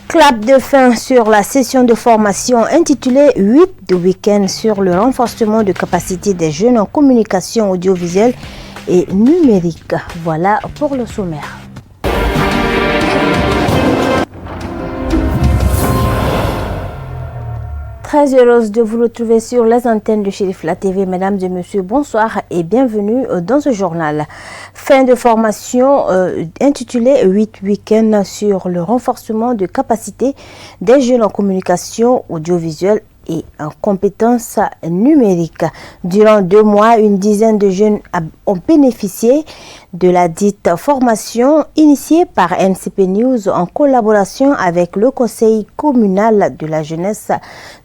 Clap de fin sur la session de formation intitulée 8 de week-end sur le renforcement de capacité des jeunes en communication audiovisuelle et numérique. Voilà pour le sommaire. Très heureuse de vous retrouver sur les antennes de Chérifla TV. Mesdames et messieurs, bonsoir et bienvenue dans ce journal. Fin de formation intitulée 8 week-ends sur le renforcement de capacité des jeunes en communication audiovisuelle et en compétences numériques. Durant 2 mois, une dizaine de jeunes ont bénéficié de la dite formation initiée par NCP News en collaboration avec le conseil communal de la jeunesse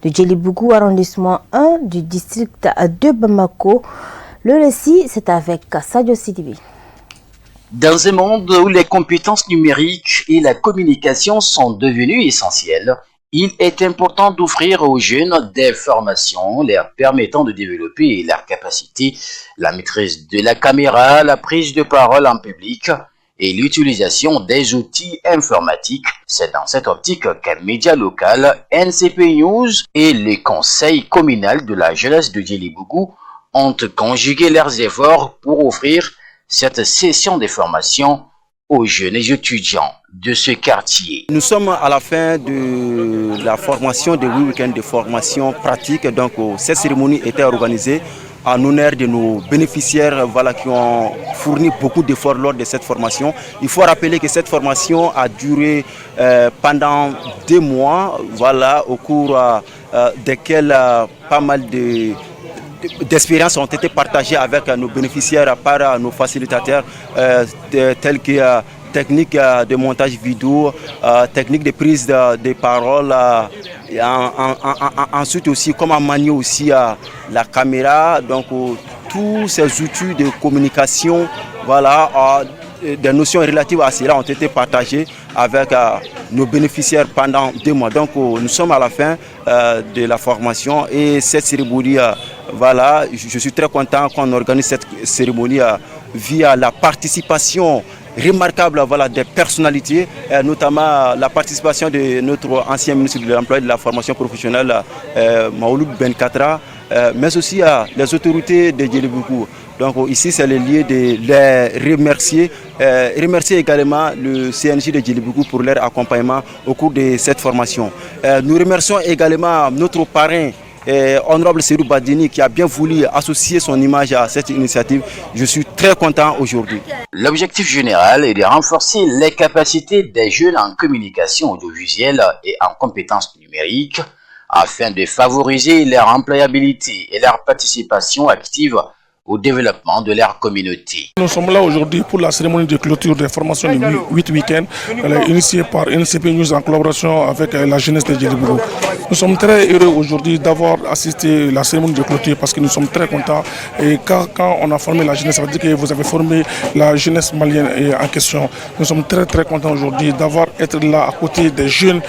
de Djelibougou, arrondissement 1 du district de Bamako. Le récit, c'est avec Sadio Sidibi. Dans un monde où les compétences numériques et la communication sont devenues essentielles, il est important d'offrir aux jeunes des formations leur permettant de développer leurs capacités, la maîtrise de la caméra, la prise de parole en public et l'utilisation des outils informatiques. C'est dans cette optique qu'un média local, NCP News et le conseil communal de la jeunesse de Djelibougou ont conjugué leurs efforts pour offrir cette session de formation aux jeunes étudiants de ce quartier. Nous sommes à la fin de la formation de 8 week-ends de formation pratique. Donc, cette cérémonie était organisée en honneur de nos bénéficiaires qui ont fourni beaucoup d'efforts lors de cette formation. Il faut rappeler que cette formation a duré pendant 2 mois, au cours desquels pas mal d'expériences ont été partagées avec nos bénéficiaires par nos facilitateurs tels que technique de montage vidéo, technique de prise de parole, ensuite aussi comment manier aussi la caméra. Donc tous ces outils de communication, des notions relatives à cela ont été partagées avec nos bénéficiaires pendant 2 mois. Donc nous sommes à la fin de la formation et cette cérémonie, je suis très content qu'on organise cette cérémonie via la participation remarquable des personnalités, notamment la participation de notre ancien ministre de l'Emploi et de la formation professionnelle, Maouloud Benkatra, mais aussi les autorités de Djelibougou. Donc ici, c'est le lieu de les remercier. Remercier également le CNJ de Djelibougou pour leur accompagnement au cours de cette formation. Nous remercions également notre parrain, Honorable Serou Badini, qui a bien voulu associer son image à cette initiative. Je suis très content aujourd'hui. L'objectif général est de renforcer les capacités des jeunes en communication audiovisuelle et en compétences numériques afin de favoriser leur employabilité et leur participation active au développement de leur communauté. Nous sommes là aujourd'hui pour la cérémonie de clôture des formations de 8 week-ends initiée par NCP News en collaboration avec la jeunesse de Djelibougou. Nous sommes très heureux aujourd'hui d'avoir assisté à la cérémonie de clôture parce que nous sommes très contents. Et quand on a formé la jeunesse, ça veut dire que vous avez formé la jeunesse malienne en question. Nous sommes très très contents aujourd'hui d'avoir été là à côté des jeunes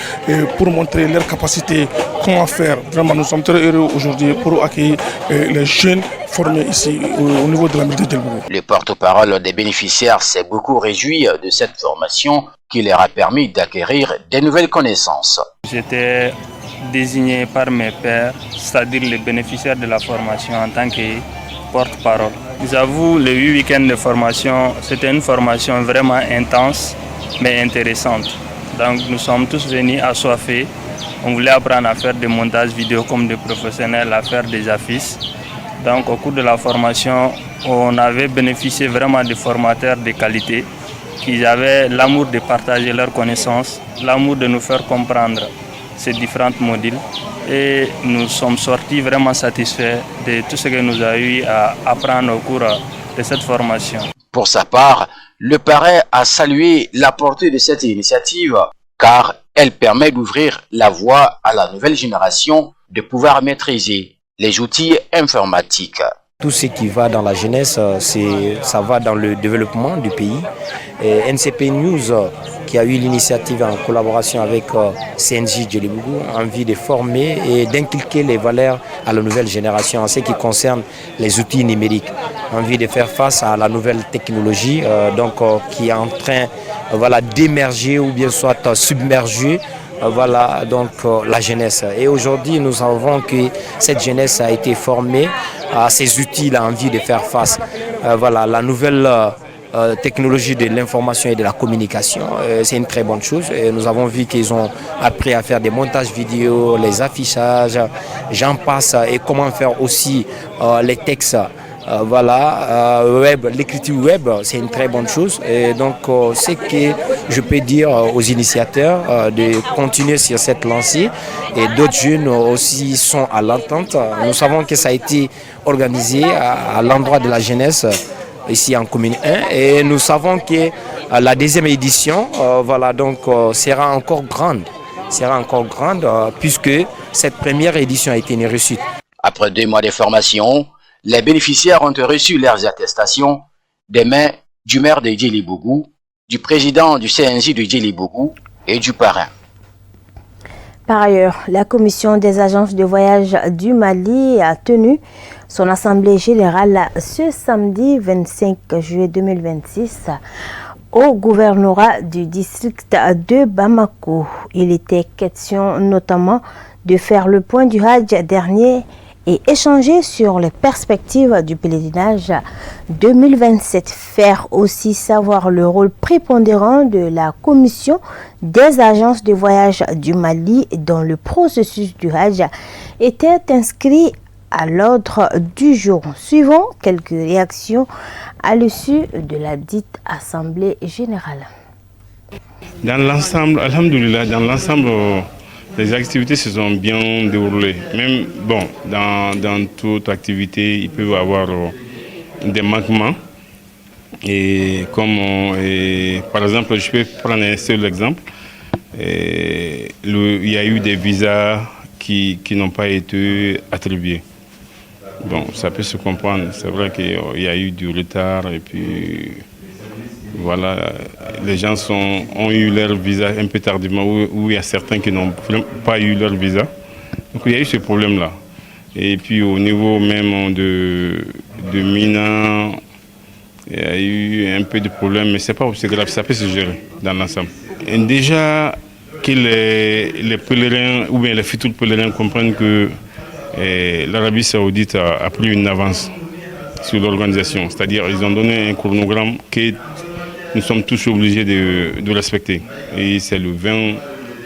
pour montrer leurs capacités, comment faire. Vraiment, nous sommes très heureux aujourd'hui pour accueillir les jeunes formés ici au niveau de la ville de Djelibougou. Le porte-parole des bénéficiaires s'est beaucoup réjoui de cette formation qui leur a permis d'acquérir des nouvelles connaissances. J'étais désigné par mes pairs, c'est-à-dire les bénéficiaires de la formation en tant que porte-parole. J'avoue, les 8 week-ends de formation, c'était une formation vraiment intense mais intéressante. Donc nous sommes tous venus assoiffés. On voulait apprendre à faire des montages vidéo comme des professionnels, à faire des affiches. Donc au cours de la formation, on avait bénéficié vraiment de formateurs de qualité qui avaient l'amour de partager leurs connaissances, l'amour de nous faire comprendre ces différents modules. Et nous sommes sortis vraiment satisfaits de tout ce que nous avons eu à apprendre au cours de cette formation. Pour sa part, le parrain a salué la portée de cette initiative car elle permet d'ouvrir la voie à la nouvelle génération de pouvoir maîtriser les outils informatiques. Tout ce qui va dans la jeunesse, ça va dans le développement du pays. Et NCP News, qui a eu l'initiative en collaboration avec CNJ Djelibougou, a envie de former et d'inculquer les valeurs à la nouvelle génération en ce qui concerne les outils numériques. Envie de faire face à la nouvelle technologie qui est en train d'émerger ou bien soit submerger voilà, donc la jeunesse. Et aujourd'hui, nous savons que cette jeunesse a été formée à ces outils, a envie de faire face. Voilà, la nouvelle technologie de l'information et de la communication, c'est une très bonne chose. Et nous avons vu qu'ils ont appris à faire des montages vidéo, les affichages, j'en passe, et comment faire aussi les textes. Web, l'écriture web, c'est une très bonne chose. Et donc, c'est que je peux dire aux initiateurs de continuer sur cette lancée. Et d'autres jeunes aussi sont à l'entente. Nous savons que ça a été organisé à l'endroit de la jeunesse ici en commune 1. Et nous savons que la deuxième édition, sera encore grande. Puisque cette première édition a été une réussite. Après 2 mois de formation, les bénéficiaires ont reçu leurs attestations des mains du maire de Djelibougou, du président du CNJ de Djelibougou et du parrain. Par ailleurs, la commission des agences de voyage du Mali a tenu son assemblée générale ce samedi 25 juillet 2026 au gouvernorat du district de Bamako. Il était question notamment de faire le point du Hajj dernier et échanger sur les perspectives du pèlerinage 2027. Faire aussi savoir le rôle prépondérant de la commission des agences de voyage du Mali dans le processus du Hajj était inscrit à l'ordre du jour. Suivant quelques réactions à l'issue de la dite Assemblée générale. Dans l'ensemble, alhamdoulilah, les activités se sont bien déroulées. Même dans toute activité, il peut y avoir des manquements. Et par exemple, je peux prendre un seul exemple. Il y a eu des visas qui n'ont pas été attribués. Bon, ça peut se comprendre. C'est vrai qu'il y a eu du retard et puis voilà, les gens ont eu leur visa un peu tardivement ou il y a certains qui n'ont pas eu leur visa. Donc il y a eu ce problème-là. Et puis au niveau même de Mina, il y a eu un peu de problème, mais c'est grave, ça peut se gérer dans l'ensemble. Et déjà que les pèlerins ou bien les futurs pèlerins comprennent que l'Arabie Saoudite a pris une avance sur l'organisation. C'est-à-dire ils ont donné un chronogramme que nous sommes tous obligés de respecter. Et c'est le 20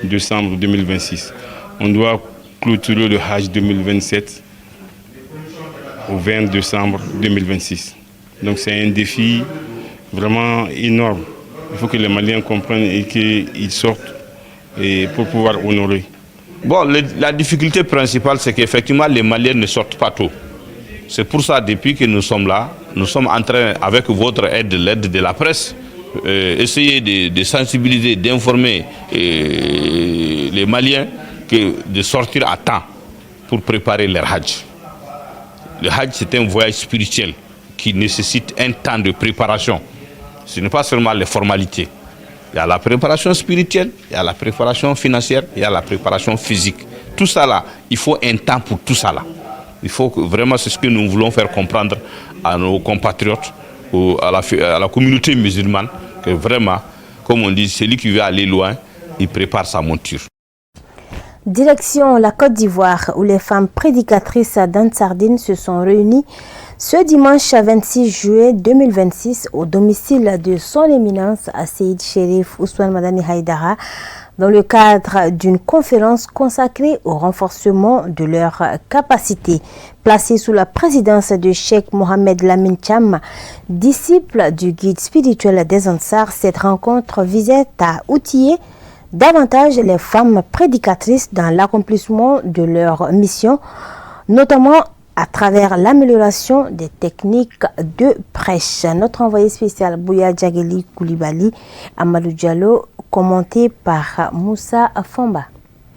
décembre 2026. On doit clôturer le Hajj 2027 au 20 décembre 2026. Donc c'est un défi vraiment énorme. Il faut que les Maliens comprennent et qu'ils sortent pour pouvoir honorer. Bon, la difficulté principale, c'est qu'effectivement, les Maliens ne sortent pas tôt. C'est pour ça, depuis que nous sommes là, nous sommes en train, avec votre aide, l'aide de la presse, essayer de sensibiliser, d'informer les Maliens de sortir à temps pour préparer leur Hajj. Le Hajj, c'est un voyage spirituel qui nécessite un temps de préparation. Ce n'est pas seulement les formalités. Il y a la préparation spirituelle, il y a la préparation financière, il y a la préparation physique. Tout ça là, il faut un temps pour tout ça là. Il faut que, vraiment, c'est ce que nous voulons faire comprendre à nos compatriotes, à la communauté musulmane, que vraiment, comme on dit, celui qui veut aller loin, il prépare sa monture. Direction la Côte d'Ivoire, où les femmes prédicatrices d'Ansardine se sont réunies ce dimanche 26 juillet 2026 au domicile de son éminence Seyid Chérif Ousmane Madani Haïdara dans le cadre d'une conférence consacrée au renforcement de leurs capacités. Placée sous la présidence de Cheikh Mohamed Lamine Cham, disciple du guide spirituel des Ansar, cette rencontre visait à outiller davantage les femmes prédicatrices dans l'accomplissement de leur mission, notamment à travers l'amélioration des techniques de prêche. Notre envoyé spécial Bouya Djageli Koulibaly, Amadou Diallo, commenté par Moussa Famba.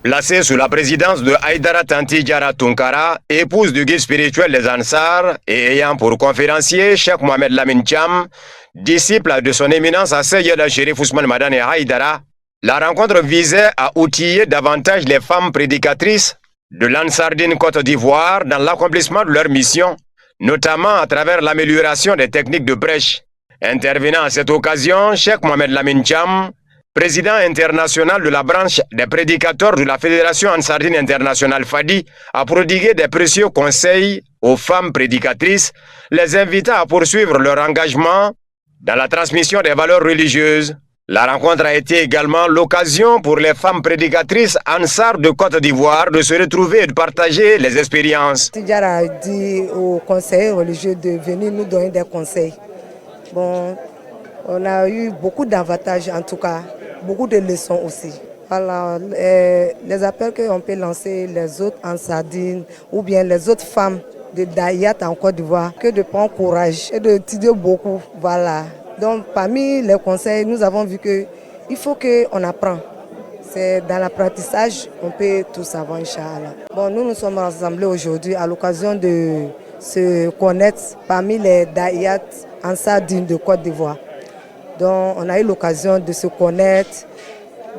Placée sous la présidence de Haïdara Tanti Diara Tunkara, épouse du guide spirituel des Ansar et ayant pour conférencier Cheikh Mohamed Lamine Cham, disciple de son éminence Seyid Chérif Ousmane Madani Haïdara, la rencontre visait à outiller davantage les femmes prédicatrices de l'Ansardine Côte d'Ivoire dans l'accomplissement de leur mission, notamment à travers l'amélioration des techniques de prêche. Intervenant à cette occasion, Cheikh Mohamed Lamine Cham président international de la branche des prédicateurs de la Fédération Ansardine Internationale FADI, a prodigué des précieux conseils aux femmes prédicatrices, les invitant à poursuivre leur engagement dans la transmission des valeurs religieuses. La rencontre a été également l'occasion pour les femmes prédicatrices Ansar de Côte d'Ivoire de se retrouver et de partager les expériences. Tidjara a dit aux conseillers religieux de venir nous donner des conseils. Bon, on a eu beaucoup d'avantages en tout cas, beaucoup de leçons aussi. Voilà, les appels qu'on peut lancer les autres en Sardine ou bien les autres femmes de Dayat en Côte d'Ivoire, que de prendre courage et de étudier beaucoup. Voilà. Donc parmi les conseils, nous avons vu qu'il faut qu'on apprend. C'est dans l'apprentissage qu'on peut tout savoir, Inch'Allah. Bon, nous nous sommes rassemblés aujourd'hui à l'occasion de se connaître parmi les Dayat en Sardine de Côte d'Ivoire. Donc on a eu l'occasion de se connaître,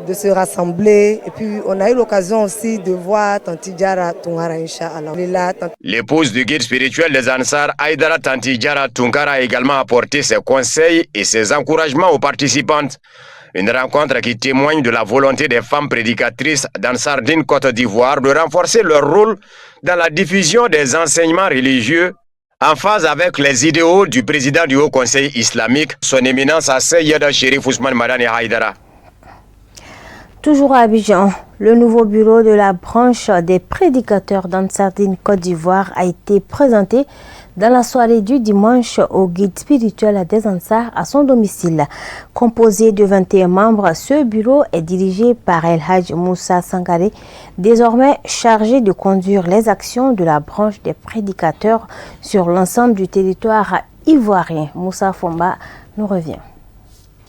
de se rassembler et puis on a eu l'occasion aussi de voir Tantidjara Tungara, Inch'Allah. L'épouse du guide spirituel des Ansar, Aïdara Tantidjara Tungara, a également apporté ses conseils et ses encouragements aux participantes. Une rencontre qui témoigne de la volonté des femmes prédicatrices d'Ansardine Côte d'Ivoire de renforcer leur rôle dans la diffusion des enseignements religieux en phase avec les idéaux du président du Haut Conseil islamique, son éminence Seyyed Cherif Ousmane Madani Haïdara. Toujours à Abidjan, le nouveau bureau de la branche des prédicateurs d'Ansardine Côte d'Ivoire a été présenté dans la soirée du dimanche au guide spirituel des Ansars à son domicile. Composé de 21 membres, ce bureau est dirigé par El Hadj Moussa Sangaré, désormais chargé de conduire les actions de la branche des prédicateurs sur l'ensemble du territoire ivoirien. Moussa Fomba nous revient.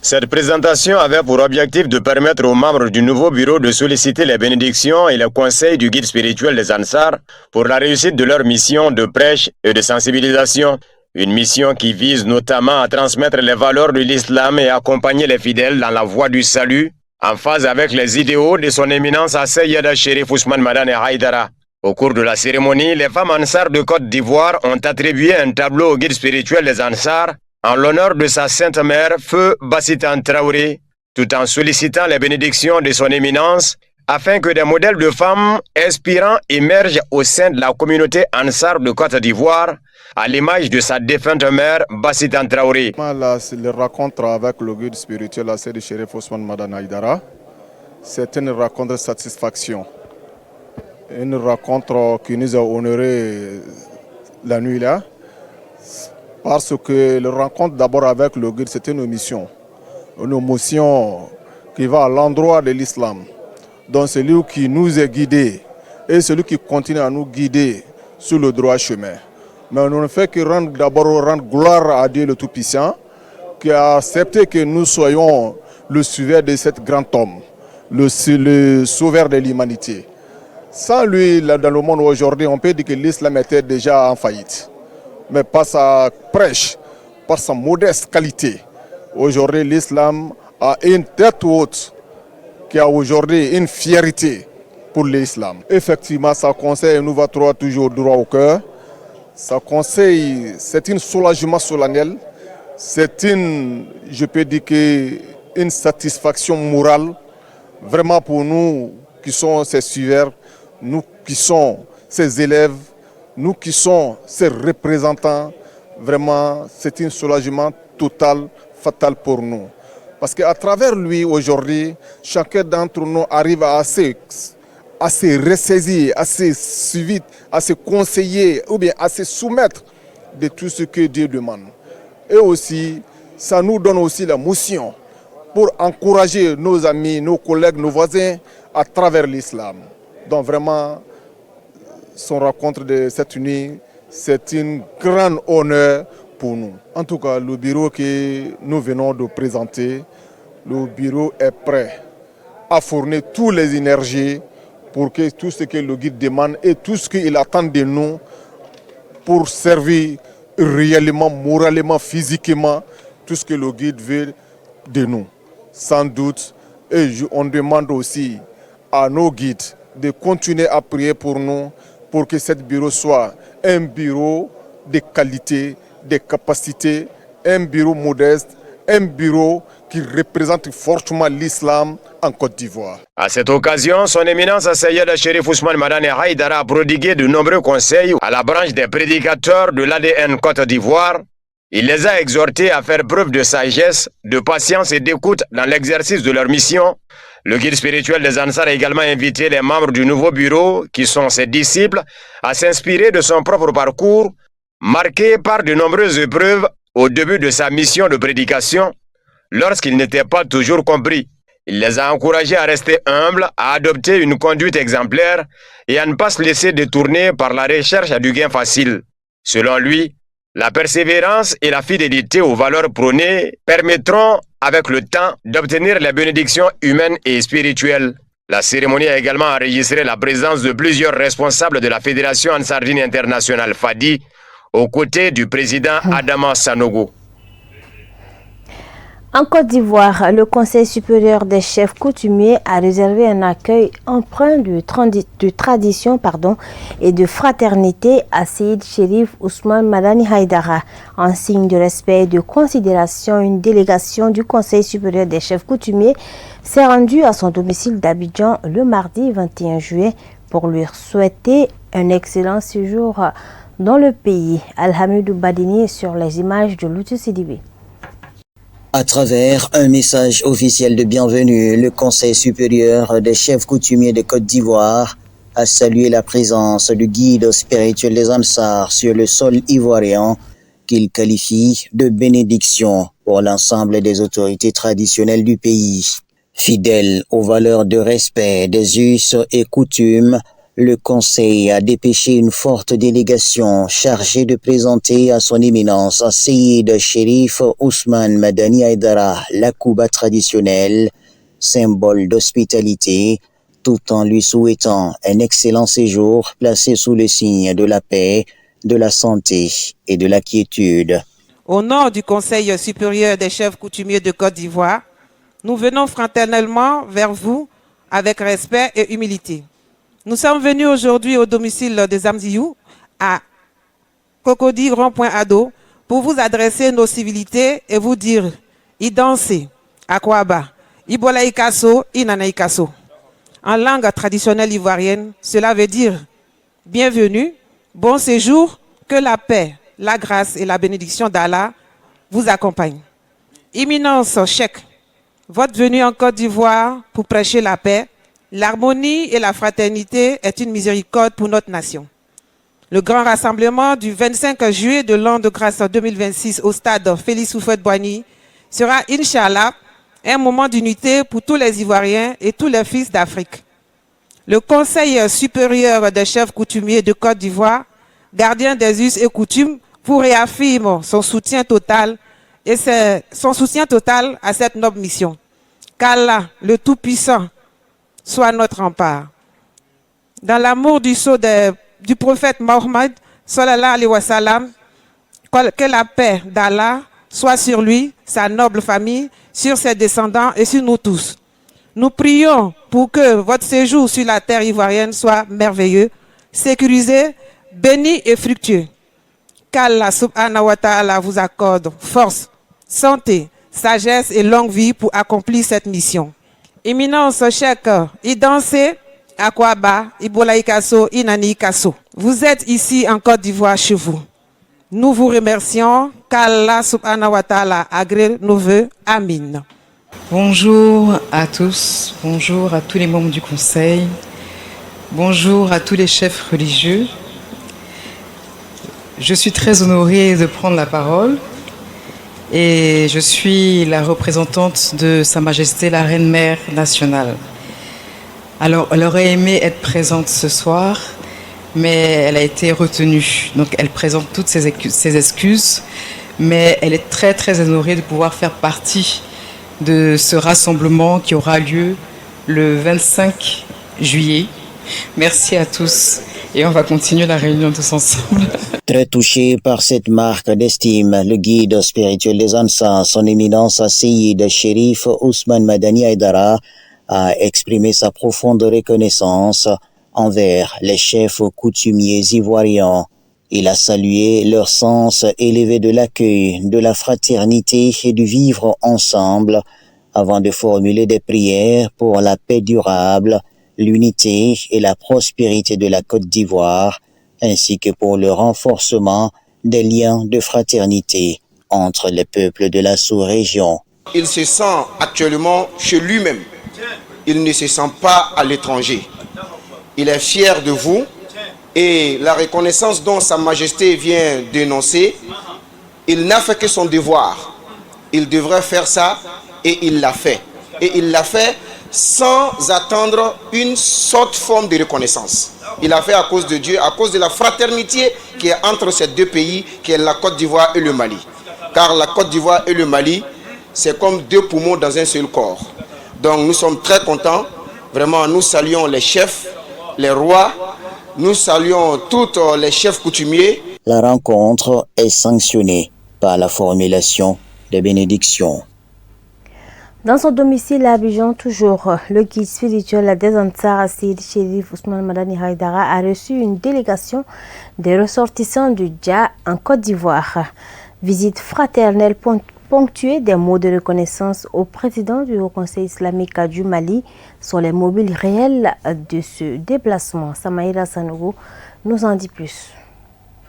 Cette présentation avait pour objectif de permettre aux membres du nouveau bureau de solliciter les bénédictions et les conseils du guide spirituel des Ansars pour la réussite de leur mission de prêche et de sensibilisation. Une mission qui vise notamment à transmettre les valeurs de l'islam et accompagner les fidèles dans la voie du salut, en phase avec les idéaux de son éminence Seyyed Cherif Ousmane Madani Haïdara. Au cours de la cérémonie, les femmes Ansar de Côte d'Ivoire ont attribué un tableau au guide spirituel des Ansars en l'honneur de sa sainte mère, Feu Bassitan Traoré, tout en sollicitant les bénédictions de son éminence, afin que des modèles de femmes inspirants émergent au sein de la communauté Ansar de Côte d'Ivoire, à l'image de sa défunte mère, Bassitan Traoré. La rencontre avec le guide spirituel, la Seyyed Cherif Ousmane Madani Haïdara, c'est une rencontre de satisfaction. Une rencontre qui nous a honoré la nuit là. Parce que la rencontre d'abord avec le guide, c'était une mission qui va à l'endroit de l'islam. Donc c'est lui qui nous a guidés et celui qui continue à nous guider sur le droit chemin. Mais on ne fait que rendre gloire à Dieu le Tout-Puissant, qui a accepté que nous soyons le suiveur de cet grand homme, le sauveur de l'humanité. Sans lui, dans le monde aujourd'hui, on peut dire que l'islam était déjà en faillite. Mais par sa prêche, par sa modeste qualité, aujourd'hui l'islam a une tête haute qui a aujourd'hui une fierté pour l'islam. Effectivement, ça conseille nous va toujours droit au cœur. Ça conseille, c'est un soulagement solennel, c'est je peux dire une satisfaction morale, vraiment pour nous qui sommes ses suiveurs, nous qui sommes ses élèves, nous qui sommes ses représentants. Vraiment, c'est un soulagement total, fatal pour nous. Parce qu'à travers lui, aujourd'hui, chacun d'entre nous arrive à se ressaisir, à se suivre, à se conseiller ou bien à se soumettre de tout ce que Dieu demande. Et aussi, ça nous donne aussi la motion pour encourager nos amis, nos collègues, nos voisins à travers l'islam. Donc vraiment, son rencontre de cette nuit, c'est un grand honneur pour nous. En tout cas, le bureau que nous venons de présenter, le bureau est prêt à fournir toutes les énergies pour que tout ce que le guide demande et tout ce qu'il attend de nous pour servir réellement, moralement, physiquement, tout ce que le guide veut de nous. Sans doute, et on demande aussi à nos guides de continuer à prier pour nous, pour que ce bureau soit un bureau de qualité, de capacité, un bureau modeste, un bureau qui représente fortement l'islam en Côte d'Ivoire. À cette occasion, son éminence Seyed Chérif Ousmane Madani Haïdara a prodigué de nombreux conseils à la branche des prédicateurs de l'ADN Côte d'Ivoire. Il les a exhortés à faire preuve de sagesse, de patience et d'écoute dans l'exercice de leur mission. Le guide spirituel des Ansar a également invité les membres du nouveau bureau, qui sont ses disciples, à s'inspirer de son propre parcours, marqué par de nombreuses épreuves au début de sa mission de prédication, lorsqu'il n'était pas toujours compris. Il les a encouragés à rester humbles, à adopter une conduite exemplaire et à ne pas se laisser détourner par la recherche du gain facile. Selon lui, la persévérance et la fidélité aux valeurs prônées permettront, avec le temps, d'obtenir les bénédictions humaines et spirituelles. La cérémonie a également enregistré la présence de plusieurs responsables de la Fédération Ansardine Internationale FADI, aux côtés du président Adama Sanogo. En Côte d'Ivoire, le Conseil supérieur des chefs coutumiers a réservé un accueil empreint de tradition et de fraternité à Seyid Chérif Ousmane Madani Haïdara. En signe de respect et de considération, une délégation du Conseil supérieur des chefs coutumiers s'est rendue à son domicile d'Abidjan le mardi 21 juillet pour lui souhaiter un excellent séjour dans le pays. Alhamidou Badini sur les images de Loutou Sidibé. À travers un message officiel de bienvenue, le Conseil supérieur des chefs coutumiers de Côte d'Ivoire a salué la présence du guide spirituel des Ansars sur le sol ivoirien qu'il qualifie de bénédiction pour l'ensemble des autorités traditionnelles du pays. Fidèle aux valeurs de respect des us et coutumes, le Conseil a dépêché une forte délégation chargée de présenter à son éminence Seyid Chérif Ousmane Madani Haïdara la kouba traditionnelle, symbole d'hospitalité, tout en lui souhaitant un excellent séjour placé sous le signe de la paix, de la santé et de la quiétude. Au nom du Conseil supérieur des chefs coutumiers de Côte d'Ivoire, nous venons fraternellement vers vous avec respect et humilité. Nous sommes venus aujourd'hui au domicile des Amziou, à Cocody Rond-Point Ado, pour vous adresser nos civilités et vous dire Idansé, Akwaba, Ibola Ikasso, Inana Ikasso. En langue traditionnelle ivoirienne, cela veut dire bienvenue, bon séjour, que la paix, la grâce et la bénédiction d'Allah vous accompagnent. Éminence Cheikh, votre venue en Côte d'Ivoire pour prêcher la paix, l'harmonie et la fraternité est une miséricorde pour notre nation. Le grand rassemblement du 25 juillet de l'an de grâce 2026 au stade Félix Houphouët-Boigny sera, Inch'Allah, un moment d'unité pour tous les Ivoiriens et tous les fils d'Afrique. Le Conseil supérieur des chefs coutumiers de Côte d'Ivoire, gardien des us et coutumes, vous réaffirme son soutien total à cette noble mission. Qu'Allah, le Tout-Puissant, soit notre rempart. Dans l'amour du sceau du prophète Mohammed, sallallahu alayhi wa sallam, que la paix d'Allah soit sur lui, sa noble famille, sur ses descendants et sur nous tous. Nous prions pour que votre séjour sur la terre ivoirienne soit merveilleux, sécurisé, béni et fructueux. Qu'Allah subhanahu wa ta'ala vous accorde force, santé, sagesse et longue vie pour accomplir cette mission. Éminence Cheikh Idansé, Akwaba, Ibola Ikasso, Inani Ikasso. Vous êtes ici en Côte d'Ivoire chez vous. Nous vous remercions. Qu'Allah subhanahu wa ta'ala agrée nos vœux. Amin. Bonjour à tous. Bonjour à tous les membres du Conseil. Bonjour à tous les chefs religieux. Je suis très honorée de prendre la parole. Et je suis la représentante de Sa Majesté la Reine-Mère nationale. Alors, elle aurait aimé être présente ce soir, mais elle a été retenue. Donc, elle présente toutes ses excuses, mais elle est très, très honorée de pouvoir faire partie de ce rassemblement qui aura lieu le 25 juillet. Merci à tous et on va continuer la réunion tous ensemble. Très touché par cette marque d'estime, le guide spirituel des Ansars, son éminence Seyid Chérif Ousmane Madani Haïdara, a exprimé sa profonde reconnaissance envers les chefs coutumiers ivoiriens. Il a salué leur sens élevé de l'accueil, de la fraternité et du vivre ensemble avant de formuler des prières pour la paix durable, l'unité et la prospérité de la Côte d'Ivoire, ainsi que pour le renforcement des liens de fraternité entre les peuples de la sous-région. Il se sent actuellement chez lui-même. Il ne se sent pas à l'étranger. Il est fier de vous et la reconnaissance dont Sa Majesté vient d'énoncer, il n'a fait que son devoir. Il devrait faire ça et il l'a fait. Et il l'a fait sans attendre une sorte forme de reconnaissance. Il l'a fait à cause de Dieu, à cause de la fraternité qui est entre ces deux pays, qui est la Côte d'Ivoire et le Mali. Car la Côte d'Ivoire et le Mali, c'est comme deux poumons dans un seul corps. Donc nous sommes très contents. Vraiment, nous saluons les chefs, les rois, nous saluons tous les chefs coutumiers. La rencontre est sanctionnée par la formulation des bénédictions. Dans son domicile à Abidjan, toujours, le guide spirituel des Ansar, Seydi Chérif Ousmane Madani Haïdara, a reçu une délégation des ressortissants du Dja en Côte d'Ivoire. Visite fraternelle ponctuée des mots de reconnaissance au président du Haut Conseil islamique du Mali sont les mobiles réels de ce déplacement. Samaïra Sanogo nous en dit plus.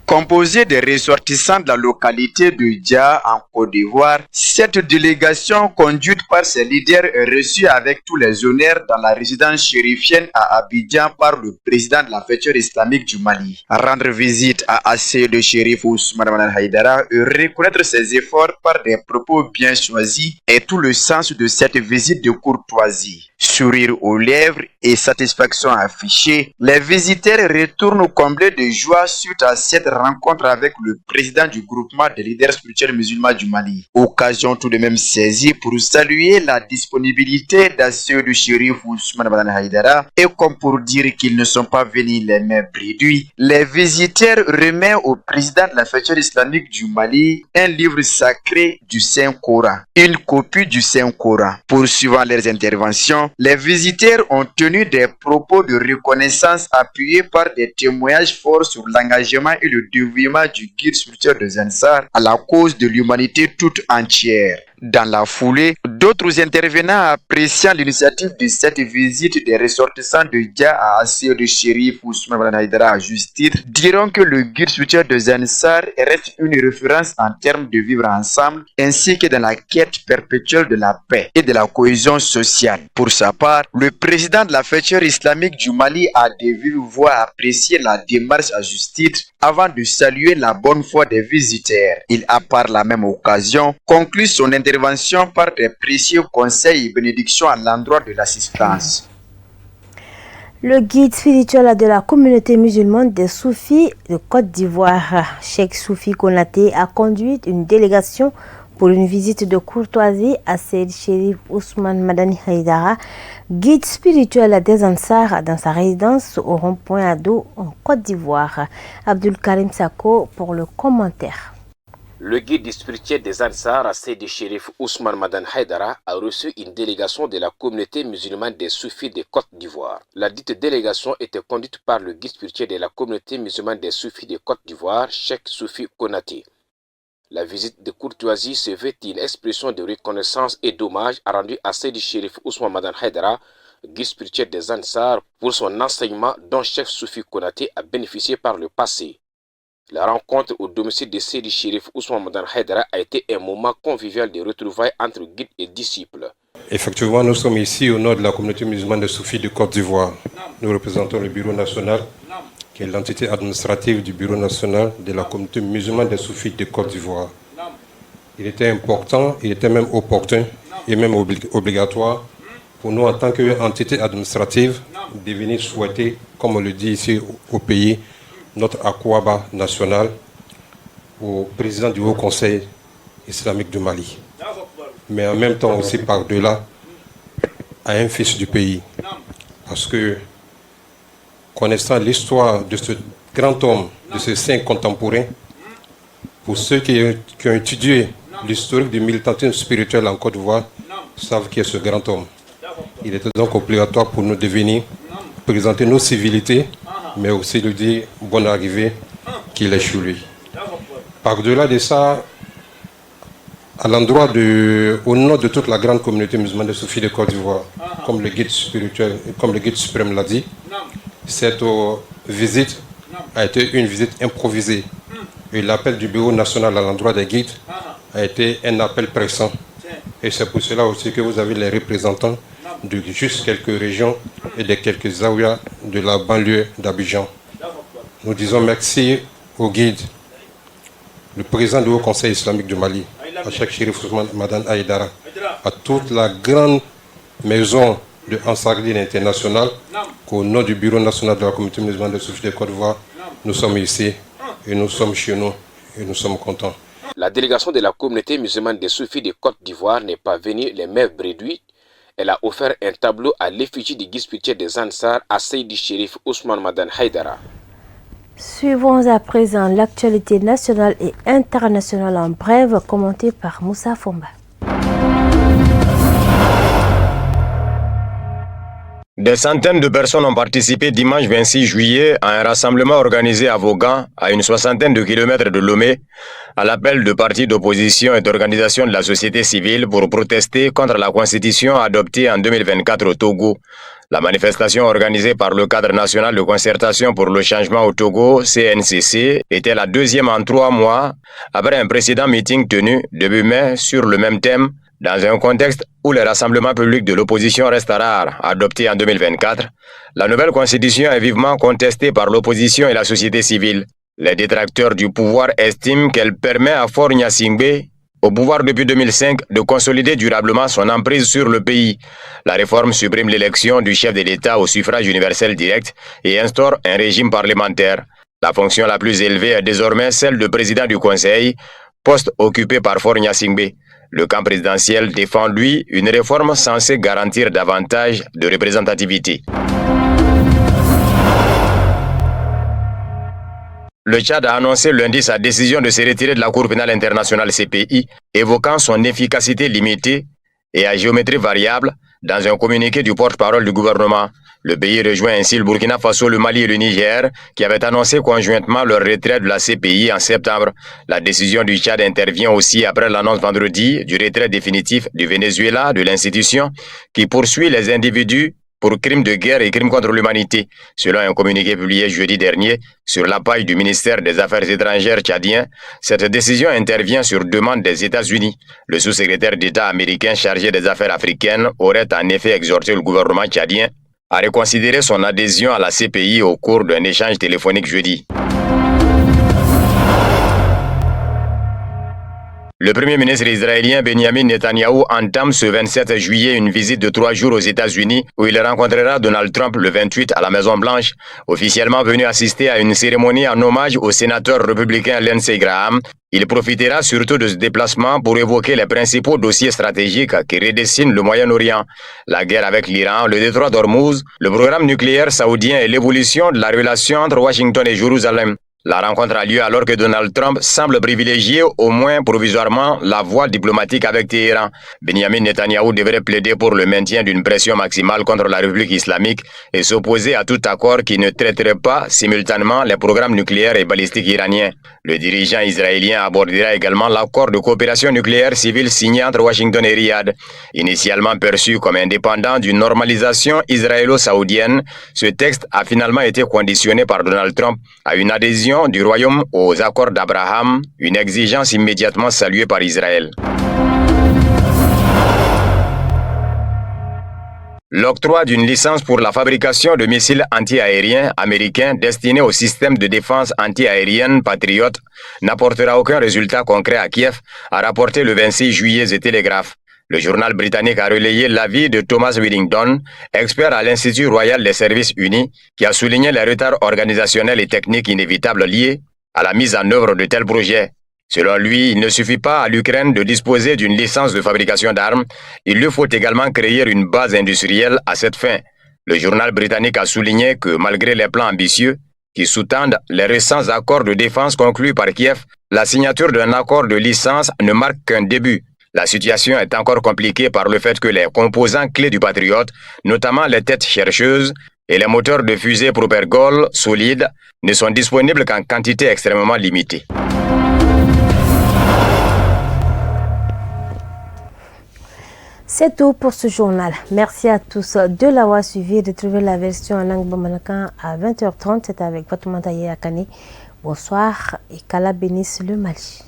Composée des ressortissants de la localité de Dja en Côte d'Ivoire, cette délégation conduite par ses leaders est reçue avec tous les honneurs dans la résidence chérifienne à Abidjan par le président de la Fédération islamique du Mali. Rendre visite à Assey de Chérif Ousmane Madani Haïdara et reconnaître ses efforts par des propos bien choisis est tout le sens de cette visite de courtoisie. Sourire aux lèvres et satisfaction affichée, les visiteurs retournent comblés de joie suite à cette rencontre avec le président du groupement des leaders spirituels musulmans du Mali. Occasion tout de même saisie pour saluer la disponibilité d'Assey de Chérif Ousmane Madani Haïdara et comme pour dire qu'ils ne sont pas venus les mains réduites, les visiteurs remettent au président de la Fédération islamique du Mali un livre sacré du Saint-Coran, une copie du Saint-Coran. Poursuivant leurs interventions, les visiteurs ont tenu des propos de reconnaissance appuyés par des témoignages forts sur l'engagement et le dévouement du guide spirituel de Ansar à la cause de l'humanité toute entière. Dans la foulée, d'autres intervenants appréciant l'initiative de cette visite des ressortissants de Dja à Assey de Chérif Ousmane Madani Haïdara à juste titre diront que le guide spirituel de Ansar reste une référence en termes de vivre ensemble ainsi que dans la quête perpétuelle de la paix et de la cohésion sociale. Pour sa part, le président de la Fédération islamique du Mali a de vive voix apprécié la démarche à juste titre avant de saluer la bonne foi des visiteurs. Il a par la même occasion conclu son intervention par des précieux conseils et bénédictions à l'endroit de l'assistance. Le guide spirituel de la communauté musulmane des Soufis de Côte d'Ivoire, Cheikh Soufi Konaté, a conduit une délégation pour une visite de courtoisie à Seydi Chérif Ousmane Madani Haïdara, guide spirituel des Ansar dans sa résidence au rond-point Ado en Côte d'Ivoire. Abdul Karim Sako pour le commentaire. Le guide spirituel des Ansar, Seydi Chérif Ousmane Madani Haïdara, a reçu une délégation de la communauté musulmane des Soufis de Côte d'Ivoire. La dite délégation était conduite par le guide spirituel de la communauté musulmane des Soufis de Côte d'Ivoire, Cheikh Soufi Konaté. La visite de courtoisie se veut une expression de reconnaissance et d'hommage rendue à Seydi Chérif Ousmane Madani Haïdara, guide spirituel des Ansar, pour son enseignement dont Cheikh Soufi Konaté a bénéficié par le passé. La rencontre au domicile de Seydi Chérif Ousmane Madani Haïdara a été un moment convivial de retrouvailles entre guides et disciples. Effectivement, nous sommes ici au nom de la communauté musulmane des Soufis de Côte d'Ivoire. Nous représentons le bureau national, qui est l'entité administrative du bureau national de la communauté musulmane des Soufis de Côte d'Ivoire. Il était important, il était même opportun et même obligatoire pour nous en tant qu'entité administrative de venir souhaiter, comme on le dit ici au pays, notre Akouaba national au président du Haut Conseil islamique du Mali. Mais en même temps aussi par-delà à un fils du pays. Parce que connaissant l'histoire de ce grand homme, de ce saint contemporain, pour ceux qui ont étudié l'historique du militantisme spirituel en Côte d'Ivoire, savent qui est ce grand homme. Il était donc obligatoire pour nous de venir présenter nos civilités, mais aussi lui dire bonne arrivée, qu'il est chez lui. Par-delà de ça, au nom de toute la grande communauté musulmane de Soufis de Côte d'Ivoire, comme le guide spirituel, comme le guide suprême l'a dit, cette visite a été une visite improvisée. Et l'appel du bureau national à l'endroit des guides a été un appel pressant. Et c'est pour cela aussi que vous avez les représentants de juste quelques régions et de quelques zaouïas de la banlieue d'Abidjan. Nous disons merci aux guides, le président du Haut Conseil islamique du Mali, à Cheikh Chérif Ousmane Madan Haïdara, à toute la grande maison de Ansar-Dine international, qu'au nom du bureau national de la communauté musulmane de Soufis de Côte d'Ivoire, nous sommes ici et nous sommes chez nous et nous sommes contents. La délégation de la communauté musulmane des Soufis de Côte d'Ivoire n'est pas venue les mains bredouilles. Elle a offert un tableau à l'effigie du guide spirituel des Ansar à Seydi Chérif Ousmane Madan Haïdara. Suivons à présent l'actualité nationale et internationale en brève, commentée par Moussa Fomba. Des centaines de personnes ont participé dimanche 26 juillet à un rassemblement organisé à Vaughan, à une soixantaine de kilomètres de Lomé, à l'appel de partis d'opposition et d'organisations de la société civile pour protester contre la constitution adoptée en 2024 au Togo. La manifestation organisée par le cadre national de concertation pour le changement au Togo, CNCC, était la deuxième en 3 mois, après un précédent meeting tenu début mai sur le même thème, dans un contexte où les rassemblements publics de l'opposition restent rares, adoptés en 2024, la nouvelle constitution est vivement contestée par l'opposition et la société civile. Les détracteurs du pouvoir estiment qu'elle permet à Faure Gnassingbé, au pouvoir depuis 2005, de consolider durablement son emprise sur le pays. La réforme supprime l'élection du chef de l'État au suffrage universel direct et instaure un régime parlementaire. La fonction la plus élevée est désormais celle de président du Conseil, poste occupé par Faure Gnassingbé. Le camp présidentiel défend, lui, une réforme censée garantir davantage de représentativité. Le Tchad a annoncé lundi sa décision de se retirer de la Cour pénale internationale CPI, évoquant son efficacité limitée et à géométrie variable dans un communiqué du porte-parole du gouvernement. Le pays rejoint ainsi le Burkina Faso, le Mali et le Niger, qui avaient annoncé conjointement leur retrait de la CPI en septembre. La décision du Tchad intervient aussi après l'annonce vendredi du retrait définitif du Venezuela de l'institution, qui poursuit les individus pour crimes de guerre et crimes contre l'humanité. Selon un communiqué publié jeudi dernier sur la page du ministère des Affaires étrangères tchadien, cette décision intervient sur demande des États-Unis. Le sous-secrétaire d'État américain chargé des affaires africaines aurait en effet exhorté le gouvernement tchadien à reconsidérer son adhésion à la CPI au cours d'un échange téléphonique jeudi. Le premier ministre israélien Benjamin Netanyahou entame ce 27 juillet une visite de 3 jours aux États-Unis où il rencontrera Donald Trump le 28 à la Maison-Blanche. Officiellement venu assister à une cérémonie en hommage au sénateur républicain Lindsey Graham, il profitera surtout de ce déplacement pour évoquer les principaux dossiers stratégiques qui redessinent le Moyen-Orient. La guerre avec l'Iran, le détroit d'Ormuz, le programme nucléaire saoudien et l'évolution de la relation entre Washington et Jérusalem. La rencontre a lieu alors que Donald Trump semble privilégier, au moins provisoirement, la voie diplomatique avec Téhéran. Benjamin Netanyahou devrait plaider pour le maintien d'une pression maximale contre la République islamique et s'opposer à tout accord qui ne traiterait pas simultanément les programmes nucléaires et balistiques iraniens. Le dirigeant israélien abordera également l'accord de coopération nucléaire civile signé entre Washington et Riyad. Initialement perçu comme indépendant d'une normalisation israélo-saoudienne, ce texte a finalement été conditionné par Donald Trump à une adhésion du Royaume aux accords d'Abraham, une exigence immédiatement saluée par Israël. L'octroi d'une licence pour la fabrication de missiles anti-aériens américains destinés au système de défense anti-aérienne Patriot n'apportera aucun résultat concret à Kiev, a rapporté le 26 juillet The Telegraph. Le journal britannique a relayé l'avis de Thomas Whittington, expert à l'Institut royal des services unis, qui a souligné les retards organisationnels et techniques inévitables liés à la mise en œuvre de tels projets. Selon lui, il ne suffit pas à l'Ukraine de disposer d'une licence de fabrication d'armes, il lui faut également créer une base industrielle à cette fin. Le journal britannique a souligné que malgré les plans ambitieux qui sous-tendent les récents accords de défense conclus par Kiev, la signature d'un accord de licence ne marque qu'un début. La situation est encore compliquée par le fait que les composants clés du Patriot, notamment les têtes chercheuses et les moteurs de fusée Propergol solides, ne sont disponibles qu'en quantité extrêmement limitée. C'est tout pour ce journal. Merci à tous de l'avoir suivi. Retrouvez la version en langue bamanakan à 20h30. C'est avec Fatoumata Akane. Bonsoir et qu'Allah bénisse le Mali.